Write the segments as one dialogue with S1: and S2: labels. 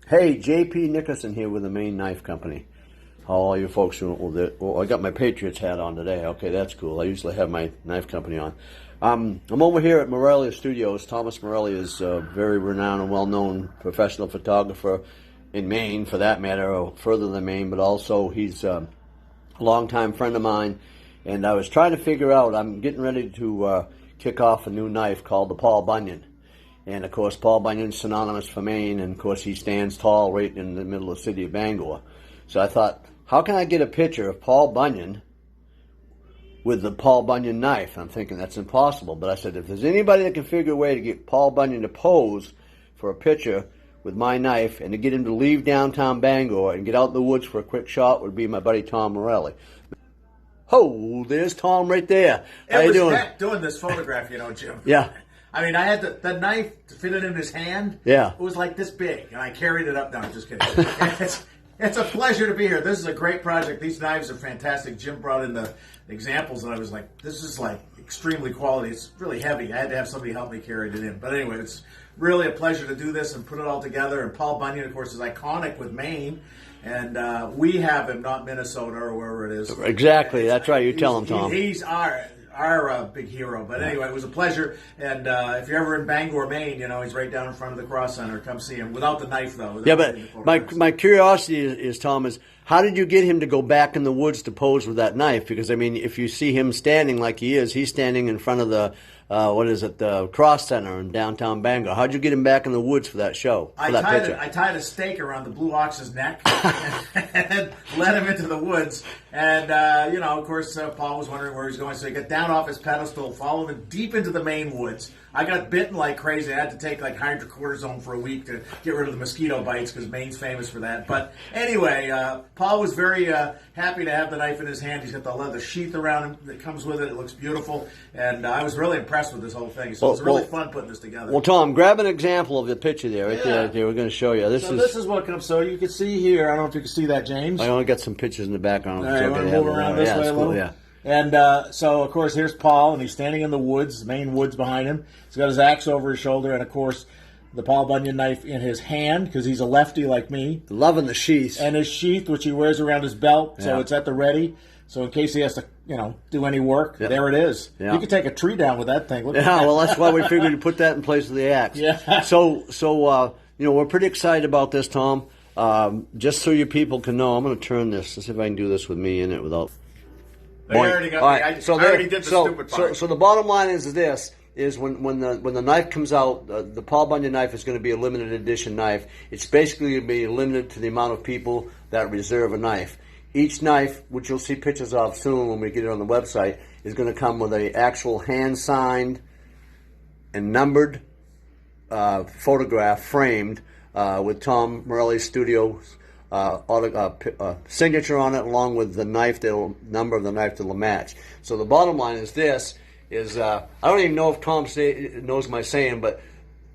S1: Hey, J.P. Nickerson here with the Maine Knife Company. How are you folks doing with it? Well, I got my Patriots hat on today. Okay, that's cool. I usually have my knife company on. I'm over here at Morelli Studios. Thomas Morelli is a very renowned and well-known professional photographer in Maine, for that matter, or further than Maine, but also he's a longtime friend of mine. And I was trying to figure out, I'm getting ready to kick off a new knife called the Paul Bunyan. And, of course, Paul Bunyan's synonymous for Maine, and, of course, he stands tall right in the middle of the city of Bangor. So I thought, how can I get a picture of Paul Bunyan with the Paul Bunyan knife? I'm thinking that's impossible. But I said, if there's anybody that can figure a way to get Paul Bunyan to pose for a picture with my knife and to get him to leave downtown Bangor and get out in the woods for a quick shot, would be my buddy Tom Morelli. Oh, there's Tom right there. How you doing?
S2: Doing this photograph, Jim.
S1: Yeah.
S2: I mean, I had the knife to fit it in his hand.
S1: Yeah.
S2: It was like this big, and I carried it up. No, I'm just kidding. It's a pleasure to be here. This is a great project. These knives are fantastic. Jim brought in the examples, and I was like, this is like extremely quality. It's really heavy. I had to have somebody help me carry it in. But anyway, it's really a pleasure to do this and put it all together. And Paul Bunyan, of course, is iconic with Maine. And we have him, not Minnesota or wherever it is.
S1: Exactly. That's right. You tell him, Tom.
S2: He's our big hero. But anyway, it was a pleasure. And if you're ever in Bangor, Maine, he's right down in front of the Cross Center. Come see him. Without the knife, though.
S1: Yeah, but my curiosity is, Tom, is how did you get him to go back in the woods to pose with that knife? Because, I mean, if you see him standing like he is, he's standing in front of the, the Cross Center in downtown Bangor. How'd you get him back in the woods for that show, for that picture?
S2: I tied a stake around the blue ox's neck and led him into the woods. And, of course, Paul was wondering where he was going. So he got down off his pedestal, followed him deep into the Maine woods. I got bitten like crazy. I had to take like hydrocortisone for a week to get rid of the mosquito bites because Maine's famous for that. But anyway, Paul was very happy to have the knife in his hand. He's got the leather sheath around him that comes with it. It looks beautiful. And I was really impressed with this whole thing. So it was really fun putting this together.
S1: Well, Tom, grab an example of the picture there. Right there. We're going to show you.
S2: This is what comes. So you can see here. I don't know if you can see that, James.
S1: I only got some pictures in the background.
S2: All right, want to move around this way a little?
S1: Yeah.
S2: And so, of course, here's Paul, and he's standing in the woods, Maine woods behind him. He's got his axe over his shoulder, and, of course, the Paul Bunyan knife in his hand, because he's a lefty like me.
S1: Loving the sheath.
S2: And his sheath, which he wears around his belt, so it's at the ready. So in case he has to, do any work, there it is. Yeah. You could take a tree down with that thing.
S1: Well, that's why we figured to put that in place of the axe.
S2: Yeah.
S1: So we're pretty excited about this, Tom. Just so you people can know, I'm going to turn this. Let's see if I can do this with me in it without...
S2: They already got me. I already did the stupid part.
S1: So the bottom line is this: when the knife comes out, the Paul Bunyan knife is going to be a limited edition knife. It's basically going to be limited to the amount of people that reserve a knife. Each knife, which you'll see pictures of soon when we get it on the website, is going to come with an actual hand-signed and numbered photograph framed with Tom Morelli Studios signature on it, along with the number of the knife that'll match. So the bottom line is I don't even know if Tom knows my saying, but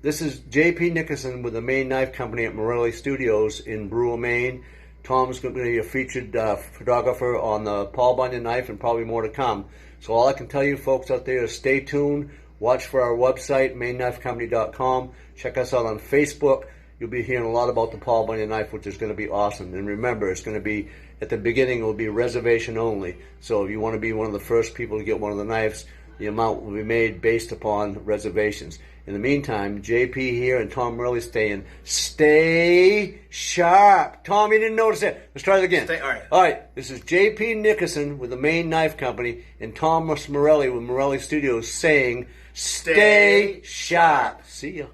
S1: this is J.P. Nickerson with the Maine Knife Company at Morelli Studios in Brewer, Maine. Tom's going to be a featured photographer on the Paul Bunyan knife, and probably more to come. So all I can tell you folks out there is stay tuned, watch for our website, mainknifecompany.com, check us out on Facebook. You'll be hearing a lot about the Paul Bunyan knife, which is going to be awesome. And remember, it's going to be, at the beginning, it will be reservation only. So if you want to be one of the first people to get one of the knives, the amount will be made based upon reservations. In the meantime, JP here and Tom Morelli stay sharp. Tom, you didn't notice that. Let's try it again. All right. This is JP Nickerson with the Maine Knife Company and Tom Morelli with Morelli Studios saying, stay sharp. See ya.